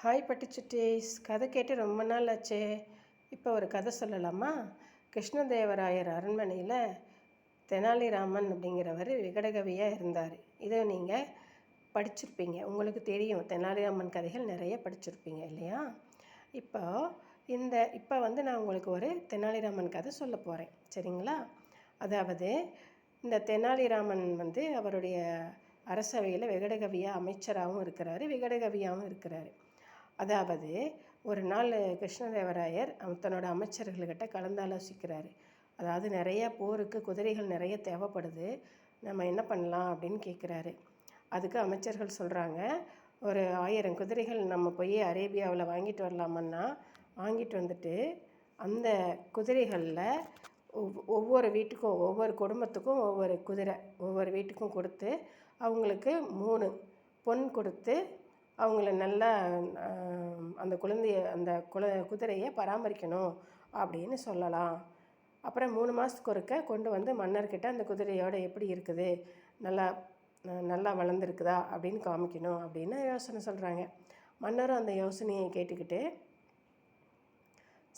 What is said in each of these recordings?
Hi பட்டுச்சுட்டீஸ், கதை கேட்டு ரொம்ப நாள் ஆச்சே. இப்போ ஒரு கதை சொல்லலாமா? கிருஷ்ணதேவராயர் அரண்மனையில் தெனாலிராமன் அப்படிங்கிறவர் விகடகவியாக இருந்தார். இதை நீங்கள் படிச்சிருப்பீங்க, உங்களுக்கு தெரியும். தெனாலிராமன் கதைகள் நிறைய படிச்சிருப்பீங்க இல்லையா? இப்போ நான் உங்களுக்கு ஒரு தெனாலிராமன் கதை சொல்ல போகிறேன், சரிங்களா? அதாவது இந்த தெனாலிராமன் அவருடைய அரசவையில் விகடகவியாக அமைச்சராகவும் இருக்கிறாரு, விகடகவியாகவும் இருக்கிறாரு. அதாவது ஒரு நாள் கிருஷ்ணதேவராயர் தன்னோட அமைச்சர்கள்கிட்ட கலந்தாலோசிக்கிறாரு. அதாவது நிறையா போருக்கு குதிரைகள் நிறைய தேவைப்படுது, நம்ம என்ன பண்ணலாம் அப்படின்னு கேட்குறாரு. அதுக்கு அமைச்சர்கள் சொல்கிறாங்க, ஒரு 1000 குதிரைகள் நம்ம போய் அரேபியாவில் வாங்கிட்டு வரலாமன்னா வாங்கிட்டு வந்துட்டு அந்த குதிரைகளில் ஒவ்வொரு வீட்டுக்கும் ஒவ்வொரு குடும்பத்துக்கும் ஒவ்வொரு குதிரை ஒவ்வொரு வீட்டுக்கும் கொடுத்து அவங்களுக்கு 3 பொன் கொடுத்து அவங்கள நல்லா அந்த குதிரையை பராமரிக்கணும் அப்படின்னு சொல்லலாம். அப்புறம் 3 மாதத்துக்கு ஒருக்க கொண்டு வந்து மன்னர்கிட்ட அந்த குதிரையோட எப்படி இருக்குது, நல்லா வளர்ந்துருக்குதா அப்படின்னு காமிக்கணும் அப்படின்னு யோசனை சொல்கிறாங்க. மன்னரும் அந்த யோசனையை கேட்டுக்கிட்டு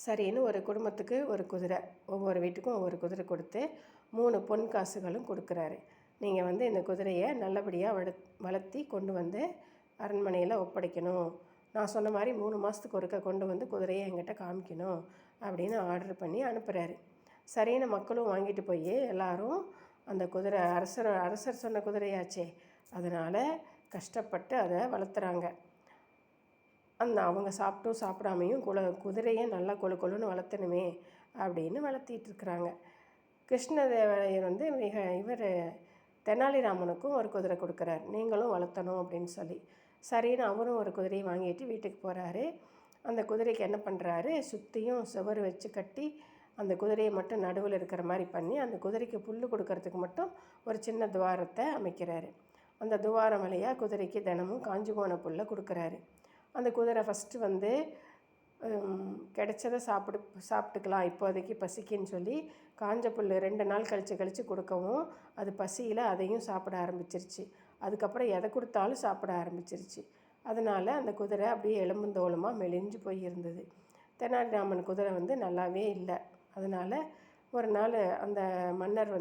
சரின்னு ஒரு குடும்பத்துக்கு ஒரு குதிரை, ஒவ்வொரு வீட்டுக்கும் ஒவ்வொரு குதிரை கொடுத்து 3 பொன் காசுகளும் கொடுக்குறாரு. நீங்கள் இந்த குதிரையை நல்லபடியாக வளர்த்தி கொண்டு வந்து அரண்மனையில் ஒப்படைக்கணும், நான் சொன்ன மாதிரி 3 மாதத்துக்கு ஒருக்க கொண்டு வந்து குதிரையை என்கிட்ட காமிக்கணும் அப்படின்னு ஆர்டர் பண்ணி அனுப்புகிறாரு. சரின்னு மக்களும் வாங்கிட்டு போய் எல்லாரும் அந்த குதிரை அரசர் சொன்ன குதிரையாச்சே, அதனால் கஷ்டப்பட்டு அதை வளர்த்துறாங்க. அவங்க சாப்பிடாமையும் குதிரையை நல்லா கொழுன்னு வளர்த்தணுமே அப்படின்னு வளர்த்திட்டு இருக்கிறாங்க. கிருஷ்ணதேவராயர் இவர் தெனாலிராமனுக்கும் ஒரு குதிரை கொடுக்குறார், நீங்களும் வளர்த்தணும் அப்படின்னு சொல்லி. சரின்னு அவரும் ஒரு குதிரையை வாங்கிட்டு வீட்டுக்கு போகிறாரு. அந்த குதிரைக்கு என்ன பண்ணுறாரு, சுற்றியும் சுவர் வச்சு கட்டி அந்த குதிரையை மட்டும் நடுவில் இருக்கிற மாதிரி பண்ணி அந்த குதிரைக்கு புல் கொடுக்கறதுக்கு மட்டும் ஒரு சின்ன துவாரத்தை அமைக்கிறாரு. அந்த துவாரம் வழியாக குதிரைக்கு தினமும் காஞ்சி போன புல்லை கொடுக்குறாரு. அந்த குதிரை ஃபஸ்ட்டு கிடைச்சதை சாப்பிட்டுக்கலாம், இப்போதைக்கு பசிக்குன்னு சொல்லி காஞ்ச புல் 2 நாள் கழித்து கொடுக்கவும் அது பசியில் அதையும் சாப்பிட ஆரம்பிச்சிருச்சு. அதுக்கப்புறம் எதை கொடுத்தாலும் சாப்பிட ஆரம்பிச்சிருச்சு. அதனால் அந்த குதிரை அப்படியே எலும்புந்தோலுமாக மெலிஞ்சு போய் இருந்தது. தெனாலிராமன் குதிரை நல்லாவே இல்லை. அதனால் ஒரு நாள் அந்த மன்னர்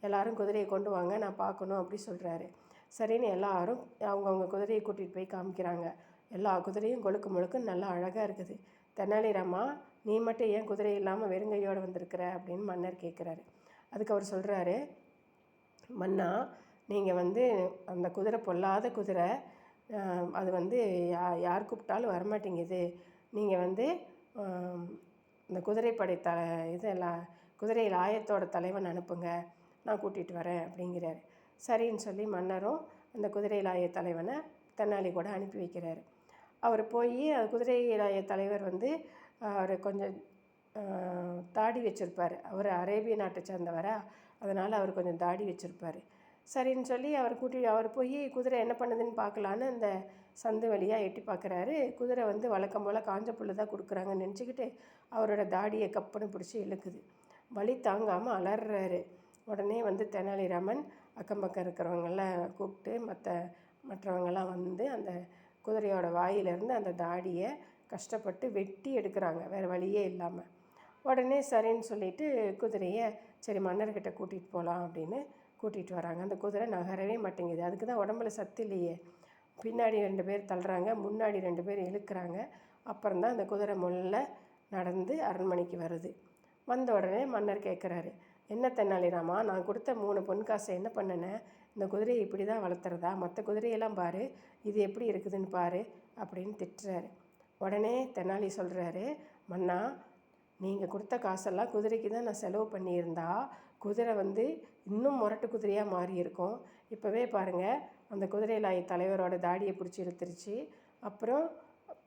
எல்லாரும் குதிரையை கொண்டு வாங்க, நான் பார்க்கணும் அப்படி சொல்கிறாரு. சரின்னு எல்லாரும் அவங்கவுங்க குதிரையை கூட்டிகிட்டு போய் காமிக்கிறாங்க. எல்லா குதிரையும் கொழுக்கு முழுக்குன்னு நல்லா அழகாக இருக்குது. தெனாலிராமா, நீ மட்டும் ஏன் குதிரை இல்லாமல் வெறுங்கையோடு வந்திருக்கிற அப்படின்னு மன்னர் கேட்குறாரு. அதுக்கு அவர் சொல்கிறாரு, மன்னா, நீங்கள் அந்த குதிரை பொல்லாத குதிரை, அது யார் கூப்பிட்டாலும் வரமாட்டேங்குது. நீங்கள் இந்த குதிரைப்படை குதிரை லாயத்தோட தலைவன் அனுப்புங்க, நான் கூட்டிகிட்டு வரேன் அப்படிங்கிறாரு. சரின்னு சொல்லி மன்னரும் அந்த குதிரை லாய தலைவனை தெனாலி கூட அனுப்பி வைக்கிறாரு. அவர் போய் குதிரை லாய தலைவர் அவர் கொஞ்சம் தாடி வச்சுருப்பார். அவர் அரேபிய நாட்டை சேர்ந்தவரா, அதனால் அவர் கொஞ்சம் தாடி வச்சுருப்பார். சரின்னு சொல்லி அவர் போய் குதிரை என்ன பண்ணுதுன்னு பார்க்கலான்னு அந்த சந்து வழியாக எட்டி பார்க்குறாரு. குதிரை வழக்கம் போல் காஞ்ச புல் தான் கொடுக்குறாங்கன்னு நினச்சிக்கிட்டு அவரோட தாடியை கப்புன்னு பிடிச்சி இழுக்குது. வலி தாங்காமல் அலறாரு. உடனே தெனாலிராமன் அக்கம் பக்கம் இருக்கிறவங்கெல்லாம் கூப்பிட்டு மற்றவங்கெல்லாம் அந்த குதிரையோட வாயிலிருந்து அந்த தாடியை கஷ்டப்பட்டு வெட்டி எடுக்கிறாங்க, வேறு வழியே இல்லாமல். உடனே சரின்னு சொல்லிவிட்டு குதிரையை சரி மன்னர்கிட்ட கூட்டிகிட்டு போகலாம் அப்படின்னு கூட்டிகிட்டு வராங்க. அந்த குதிரை நகரவே மாட்டேங்குது. அதுக்கு தான் உடம்புல சத்து இல்லையே. பின்னாடி 2 பேர் தள்ளுறாங்க, முன்னாடி 2 பேர் இழுக்கிறாங்க. அப்புறம்தான் அந்த குதிரை முள்ள நடந்து அரண்மனைக்கு வருது. வந்த உடனே மன்னர் கேட்குறாரு, என்ன தெனாலிராமா, நான் கொடுத்த 3 பொன் காசை என்ன பண்ணனேன்? இந்த குதிரையை இப்படி தான் வளர்த்துறதா? மற்ற குதிரையெல்லாம் பாரு, இது எப்படி இருக்குதுன்னு பாரு அப்படின்னு திட்டுறாரு. உடனே தெனாலி சொல்கிறாரு, மன்னா, நீங்கள் கொடுத்த காசெல்லாம் குதிரைக்கு தான் நான் செலவு பண்ணியிருந்தா குதிரை இன்னும் முரட்டு குதிரையாக மாறி இருக்கும். இப்போவே பாருங்கள், அந்த குதிரை லாய தலைவரோட தாடியை பிடிச்சி இழுத்துருச்சு. அப்புறம்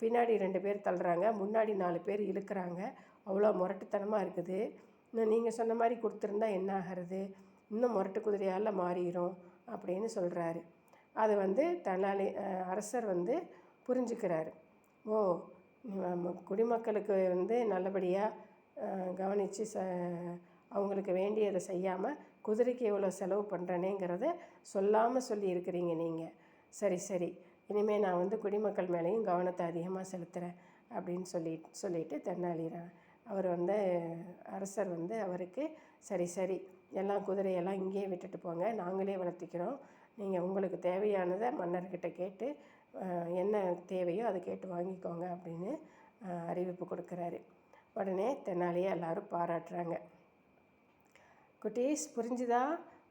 பின்னாடி 2 பேர் தள்ளுறாங்க, முன்னாடி 4 பேர் இழுக்கிறாங்க. அவ்வளோ முரட்டுத்தனமாக இருக்குது. இன்னும் நீங்கள் சொன்ன மாதிரி கொடுத்துருந்தா என்ன ஆகிறது? இன்னும் முரட்டு குதிரையால் மாறிடும் அப்படின்னு சொல்கிறாரு. அது அரசர் புரிஞ்சுக்கிறாரு. ஓ, குடிமக்களுக்கு நல்லபடியாக கவனித்து அவங்களுக்கு வேண்டியதை செய்யாமல் குதிரைக்கு எவ்வளோ செலவு பண்ணுறேனேங்கிறத சொல்லாமல் சொல்லியிருக்கிறீங்க நீங்கள். சரி, இனிமேல் நான் வந்து குடிமக்கள் மேலேயும் கவனத்தை அதிகமாக செலுத்துகிறேன் அப்படின்னு சொல்லிட்டு அவர் வந்து அரசர் வந்து அவருக்கு சரி எல்லாம் குதிரையெல்லாம் இங்கேயே விட்டுட்டு போங்க, நாங்களே வளர்த்திக்கிறோம், நீங்கள் உங்களுக்கு தேவையானதை மன்னர்கிட்ட கேட்டு என்ன தேவையோ அதை கேட்டு வாங்கிக்கோங்க அப்படின்னு அறிவிப்பு கொடுக்குறாரு. உடனே தெனாலியை எல்லாரும் பாராட்டுறாங்க. குட்டீஸ் புரிஞ்சுதா?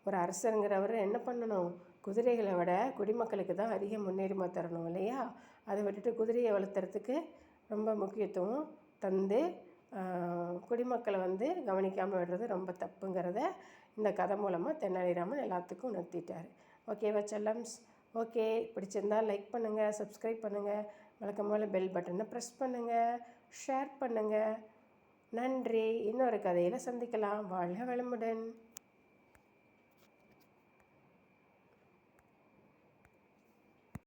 ஒரு அரசருங்கிறவர் என்ன பண்ணணும்? குதிரைகளை விட குடிமக்களுக்கு தான் அதிக முன்னுரிமை தரணும் இல்லையா? அதை விட்டுட்டு குதிரையை வளர்த்துறதுக்கு ரொம்ப முக்கியத்துவம் தந்து குடிமக்களை வந்து கவனிக்காமல் விடுறது ரொம்ப தப்புங்கிறத இந்த கதை மூலமாக தெனாலிராமன் எல்லாத்துக்கும் உணர்த்திட்டார். ஓகேவா செல்லம்ஸ்? ஓகே, பிடிச்சிருந்தால் லைக் பண்ணுங்கள், சப்ஸ்கிரைப் பண்ணுங்கள், வழக்கம் போல் பெல் பட்டனை ப்ரெஸ் பண்ணுங்கள், ஷேர் பண்ணுங்கள். நன்றி. இன்னொரு கதையில் சந்திக்கலாம். வாழ்க வளமுடன்.